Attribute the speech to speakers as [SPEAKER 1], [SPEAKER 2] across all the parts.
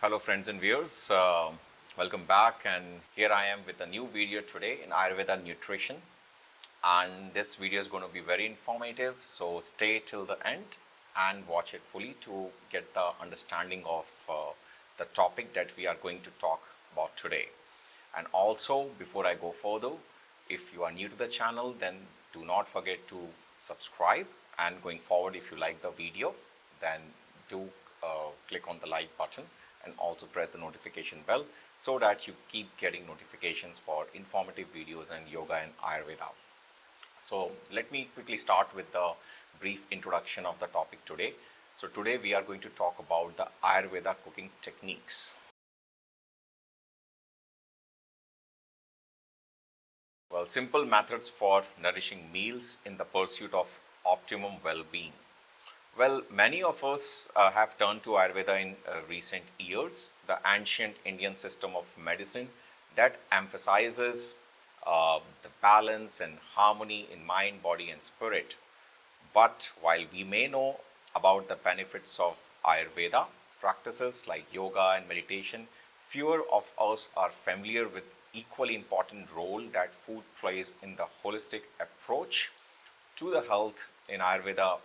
[SPEAKER 1] Hello friends and viewers, welcome back, and here I am with a new video today in Ayurveda nutrition, and this video is going to be very informative, so stay till the end and watch it fully to get the understanding of the topic that we are going to talk about today. And also, before I go further, if you are new to the channel, then do not forget to subscribe, and going forward, if you like the video, then do click on the like button and also press the notification bell so that you keep getting notifications for informative videos and yoga and Ayurveda. So let me quickly start with the brief introduction of the topic today. So today we are going to talk about the Ayurveda cooking techniques. Well, simple methods for nourishing meals in the pursuit of optimum well-being. Well, many of us have turned to Ayurveda in recent years, the ancient Indian system of medicine that emphasizes the balance and harmony in mind, body, and spirit. But while we may know about the benefits of Ayurveda practices like yoga and meditation, fewer of us are familiar with equally important role that food plays in the holistic approach to the health in Ayurveda.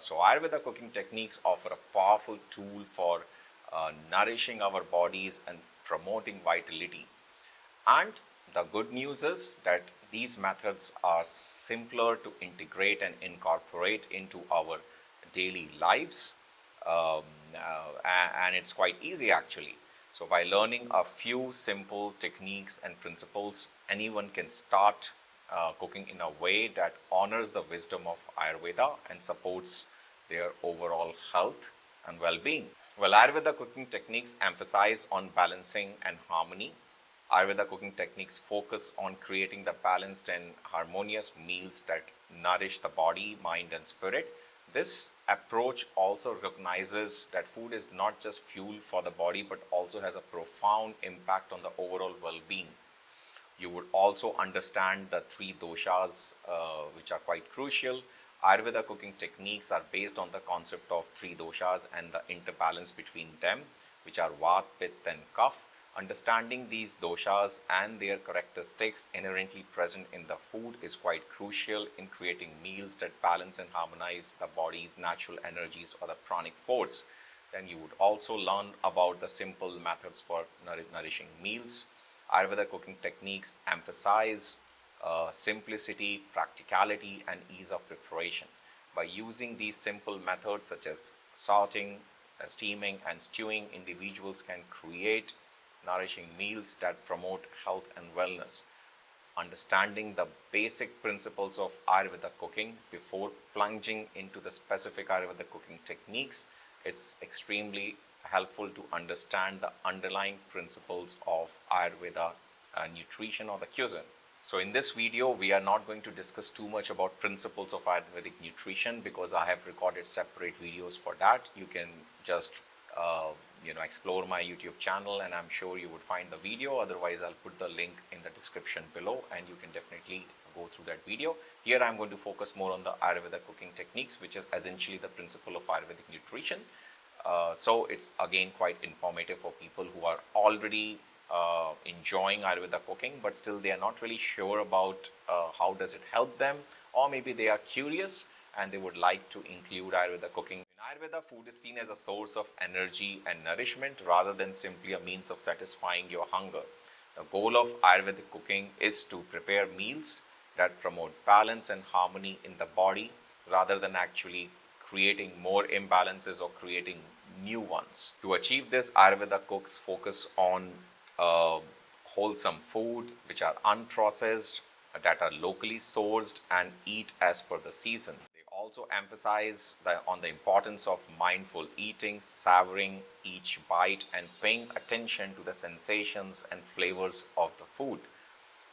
[SPEAKER 1] So Ayurveda cooking techniques offer a powerful tool for nourishing our bodies and promoting vitality. And the good news is that these methods are simpler to integrate and incorporate into our daily lives, um, and it's quite easy actually. So by learning a few simple techniques and principles, anyone can start cooking in a way that honors the wisdom of Ayurveda and supports their overall health and well-being. Well, Ayurveda cooking techniques emphasize on balancing and harmony. Ayurveda cooking techniques focus on creating the balanced and harmonious meals that nourish the body, mind, and spirit. This approach also recognizes that food is not just fuel for the body but also has a profound impact on the overall well-being. You would also understand the three doshas, which are quite crucial. Ayurveda cooking techniques are based on the concept of three doshas and the interbalance between them, which are Vata, Pitta, and Kapha. Understanding these doshas and their characteristics inherently present in the food is quite crucial in creating meals that balance and harmonize the body's natural energies or the pranic force. Then you would also learn about the simple methods for nourishing meals. Ayurveda cooking techniques emphasize simplicity, practicality, and ease of preparation. By using these simple methods such as salting, steaming, and stewing, individuals can create nourishing meals that promote health and wellness. Understanding the basic principles of Ayurveda cooking before plunging into the specific Ayurveda cooking techniques, it's extremely helpful to understand the underlying principles of Ayurveda nutrition or the cuisine. So in this video, we are not going to discuss too much about principles of Ayurvedic nutrition because I have recorded separate videos for that. You can just explore my YouTube channel, and I'm sure you would find the video. Otherwise, I'll put the link in the description below, and you can definitely go through that video. Here, I'm going to focus more on the Ayurveda cooking techniques, which is essentially the principle of Ayurvedic nutrition. So it's again quite informative for people who are already enjoying Ayurveda cooking, but still they are not really sure about how does it help them, or maybe they are curious and they would like to include Ayurveda cooking. In Ayurveda, food is seen as a source of energy and nourishment rather than simply a means of satisfying your hunger. The goal of Ayurvedic cooking is to prepare meals that promote balance and harmony in the body rather than actually creating more imbalances or creating new ones. To achieve this, Ayurveda cooks focus on wholesome food which are unprocessed, that are locally sourced, and eat as per the season. They also emphasize on the importance of mindful eating, savoring each bite, and paying attention to the sensations and flavors of the food.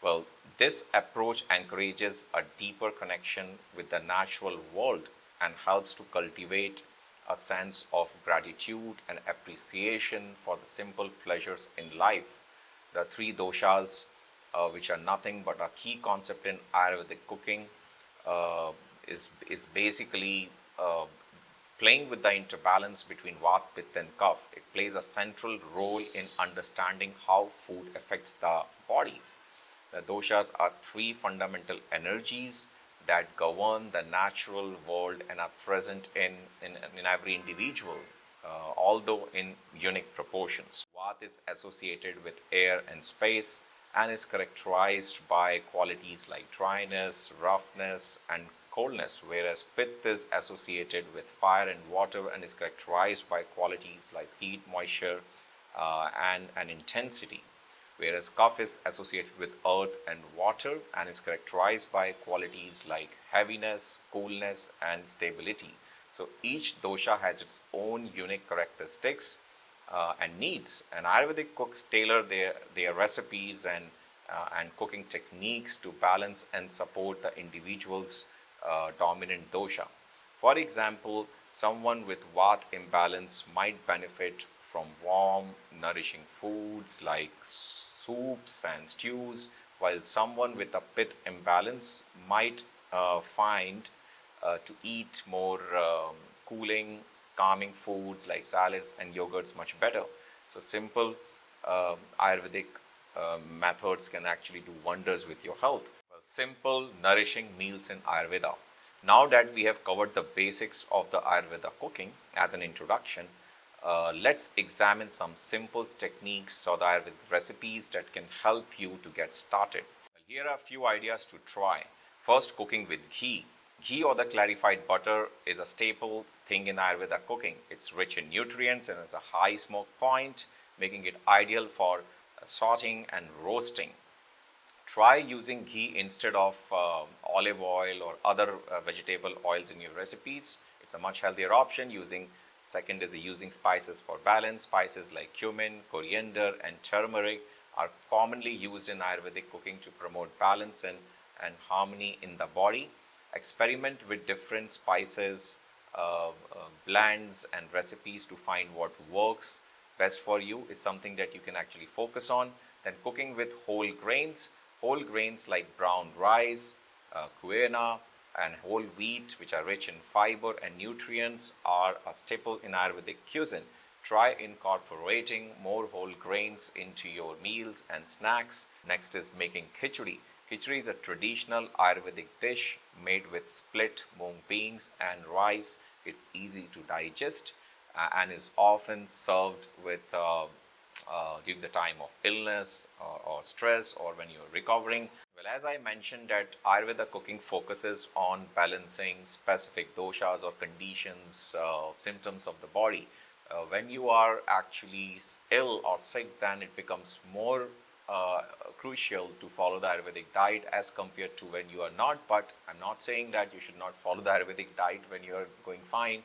[SPEAKER 1] Well, this approach encourages a deeper connection with the natural world and helps to cultivate a sense of gratitude and appreciation for the simple pleasures in life. The three doshas, which are nothing but a key concept in Ayurvedic cooking, is basically playing with the interbalance between Vata, Pitta and Kapha. It plays a central role in understanding how food affects the bodies. The doshas are three fundamental energies that govern the natural world and are present in every individual, although in unique proportions. Vata is associated with air and space and is characterized by qualities like dryness, roughness, and coldness, whereas Pitta is associated with fire and water and is characterized by qualities like heat, moisture, and intensity, whereas Kapha is associated with earth and water and is characterized by qualities like heaviness, coolness, and stability. So each dosha has its own unique characteristics and needs, and Ayurvedic cooks tailor their recipes and cooking techniques to balance and support the individual's dominant dosha. For example, someone with Vata imbalance might benefit from warm, nourishing foods like soups and stews, while someone with a Pitta imbalance might find to eat more cooling, calming foods like salads and yogurts much better. So, simple Ayurvedic methods can actually do wonders with your health. Well, simple, nourishing meals in Ayurveda. Now that we have covered the basics of the Ayurveda cooking as an introduction, let's examine some simple techniques or the Ayurvedic recipes that can help you to get started. Well, here are a few ideas to try. First, cooking with ghee. Ghee or the clarified butter is a staple thing in Ayurveda cooking. It's rich in nutrients and has a high smoke point, making it ideal for sauteing and roasting. Try using ghee instead of olive oil or other vegetable oils in your recipes. It's a much healthier option. Second is using spices for balance. Spices like cumin, coriander, and turmeric are commonly used in Ayurvedic cooking to promote balance and harmony in the body. Experiment with different spices, blends, and recipes to find what works best for you is something that you can actually focus on. Then cooking with whole grains. Whole grains like brown rice, quinoa, and whole wheat, which are rich in fiber and nutrients, are a staple in Ayurvedic cuisine. Try incorporating more whole grains into your meals and snacks. Next is making khichdi. Khichdi is a traditional Ayurvedic dish made with split mung beans and rice. It's easy to digest and is often served with during the time of illness or stress or when you're recovering. Well, as I mentioned that Ayurveda cooking focuses on balancing specific doshas or conditions, symptoms of the body. When you are actually ill or sick, then it becomes more crucial to follow the Ayurvedic diet as compared to when you are not. But I'm not saying that you should not follow the Ayurvedic diet when you are going fine.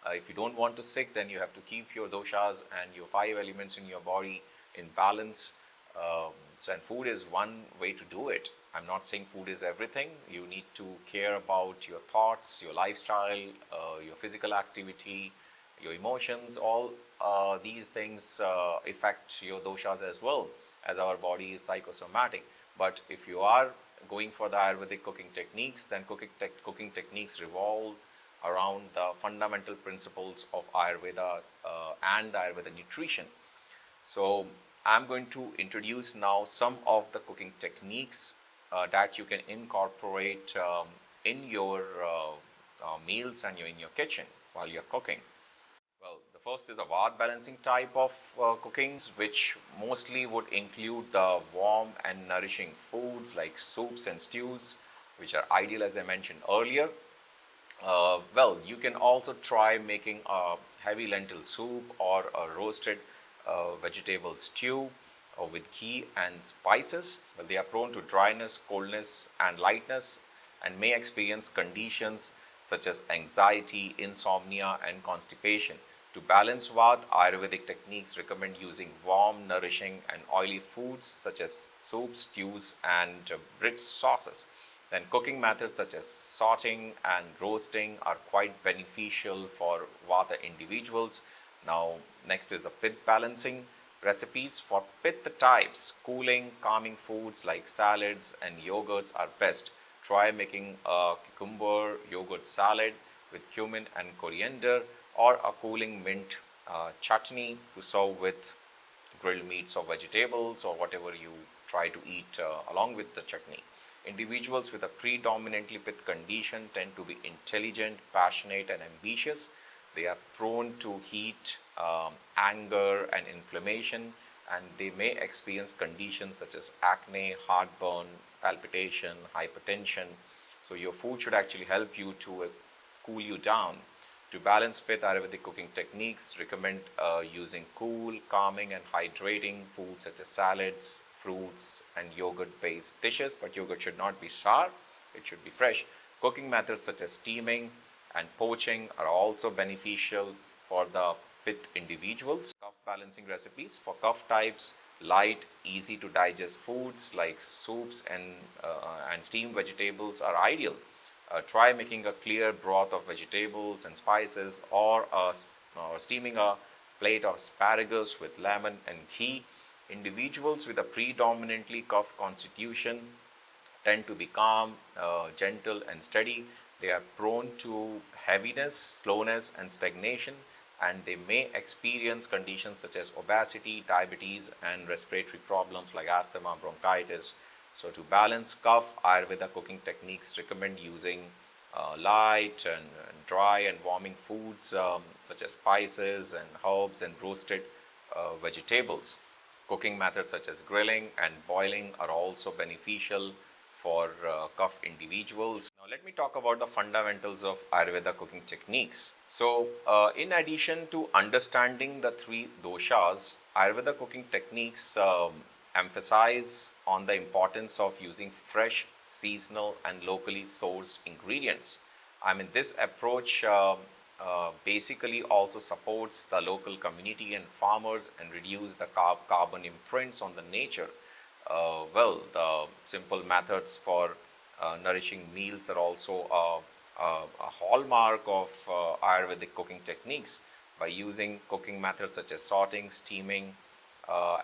[SPEAKER 1] If you don't want to sick, then you have to keep your doshas and your five elements in your body in balance. And food is one way to do it. I'm not saying food is everything. You need to care about your thoughts, your lifestyle, your physical activity, your emotions. All these things affect your doshas as well, as our body is psychosomatic. But if you are going for the Ayurvedic cooking techniques, then cooking techniques revolve around the fundamental principles of Ayurveda and the Ayurveda nutrition. So I'm going to introduce now some of the cooking techniques that you can incorporate in your meals and in your kitchen while you're cooking. Well, the first is the Vata balancing type of cookings, which mostly would include the warm and nourishing foods like soups and stews, which are ideal as I mentioned earlier. Well, you can also try making a heavy lentil soup or a roasted vegetable stew with ghee and spices. But they are prone to dryness, coldness, and lightness, and may experience conditions such as anxiety, insomnia, and constipation. To balance Vata, Ayurvedic techniques recommend using warm, nourishing, and oily foods such as soups, stews, and rich sauces. Then cooking methods such as sauteing and roasting are quite beneficial for Vata individuals. Now, next is a Pitta balancing recipes. For Pitta types, cooling, calming foods like salads and yogurts are best. Try making a cucumber yogurt salad with cumin and coriander, or a cooling mint chutney to serve with grilled meats or vegetables or whatever you try to eat along with the chutney. Individuals with a predominantly Pitta condition tend to be intelligent, passionate, and ambitious. They are prone to heat, anger, and inflammation, and they may experience conditions such as acne, heartburn, palpitation, hypertension. So, your food should actually help you to cool you down. To balance Pitta, Ayurvedic cooking techniques recommend using cool, calming, and hydrating foods such as salads, fruits, and yogurt-based dishes. But yogurt should not be sour; it should be fresh. Cooking methods such as steaming and poaching are also beneficial for the Pitta individuals. Cough balancing recipes for cough types: light, easy to digest foods like soups and steamed vegetables are ideal. Try making a clear broth of vegetables and spices, or steaming a plate of asparagus with lemon and ghee. Individuals with a predominantly cough constitution tend to be calm, gentle, and steady. They are prone to heaviness, slowness, and stagnation, and they may experience conditions such as obesity, diabetes, and respiratory problems like asthma, bronchitis. So, to balance cough, Ayurveda cooking techniques recommend using light and dry and warming foods such as spices and herbs and roasted vegetables. Cooking methods such as grilling and boiling are also beneficial for cough individuals. Now, let me talk about the fundamentals of Ayurveda cooking techniques. So, in addition to understanding the three doshas, Ayurveda cooking techniques emphasize on the importance of using fresh, seasonal, and locally sourced ingredients. I mean, this approach basically also supports the local community and farmers and reduce the carbon imprints on the nature. The simple methods for nourishing meals are also a hallmark of Ayurvedic cooking techniques. By using cooking methods such as sorting, steaming,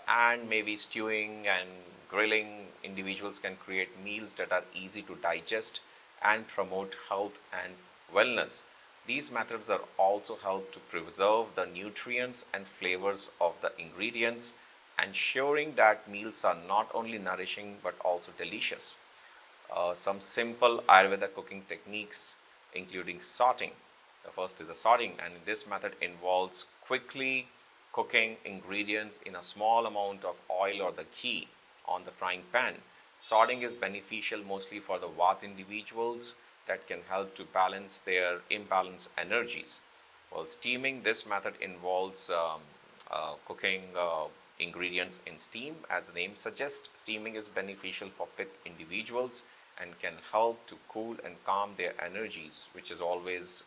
[SPEAKER 1] and maybe stewing and grilling, individuals can create meals that are easy to digest and promote health and wellness. These methods are also help to preserve the nutrients and flavors of the ingredients, ensuring that meals are not only nourishing but also delicious. Some simple Ayurveda cooking techniques, including sorting. The first is the sorting, and this method involves quickly cooking ingredients in a small amount of oil or the ghee on the frying pan. Sorting is beneficial mostly for the Vata individuals that can help to balance their imbalanced energies. While steaming, this method involves cooking ingredients in steam. As the name suggests, steaming is beneficial for Pitta individuals and can help to cool and calm their energies, which is always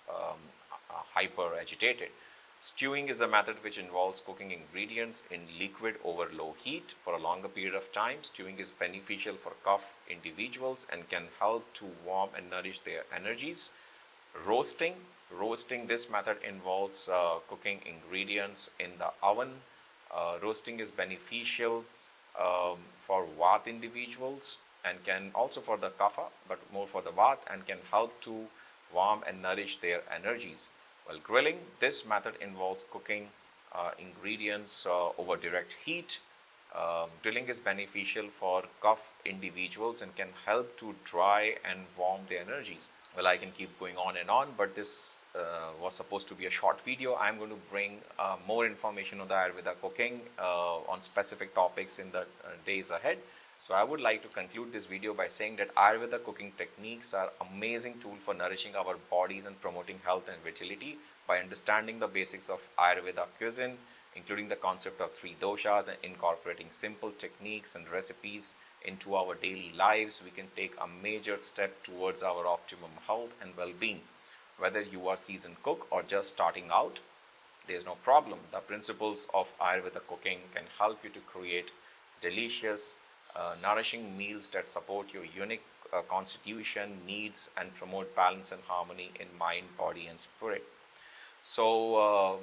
[SPEAKER 1] hyper agitated. Stewing is a method which involves cooking ingredients in liquid over low heat for a longer period of time. Stewing is beneficial for cough individuals and can help to warm and nourish their energies. Roasting, this method involves cooking ingredients in the oven. Roasting is beneficial for Vata individuals and can also for the Kapha, but more for the Vata, and can help to warm and nourish their energies. While grilling, this method involves cooking ingredients over direct heat. Grilling is beneficial for cough individuals and can help to dry and warm their energies. Well, I can keep going on and on, but this was supposed to be a short video. I'm going to bring more information on the Ayurveda cooking on specific topics in the days ahead. So I would like to conclude this video by saying that Ayurveda cooking techniques are amazing tool for nourishing our bodies and promoting health and vitality. By understanding the basics of Ayurveda cuisine, including the concept of three doshas and incorporating simple techniques and recipes into our daily lives, we can take a major step towards our optimum health and well-being. Whether you are seasoned cook or just starting out, there's no problem. The principles of Ayurveda cooking can help you to create delicious, nourishing meals that support your unique constitution, needs, and promote balance and harmony in mind, body, and spirit. So,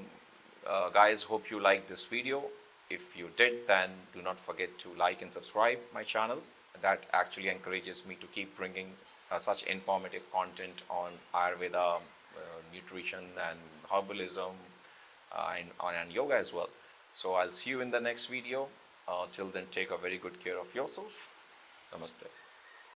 [SPEAKER 1] guys, hope you liked this video. If you did, then do not forget to like and subscribe my channel. That actually encourages me to keep bringing such informative content on Ayurveda, nutrition, and herbalism, and yoga as well. So I'll see you in the next video. Till then, take a very good care of yourself. Namaste.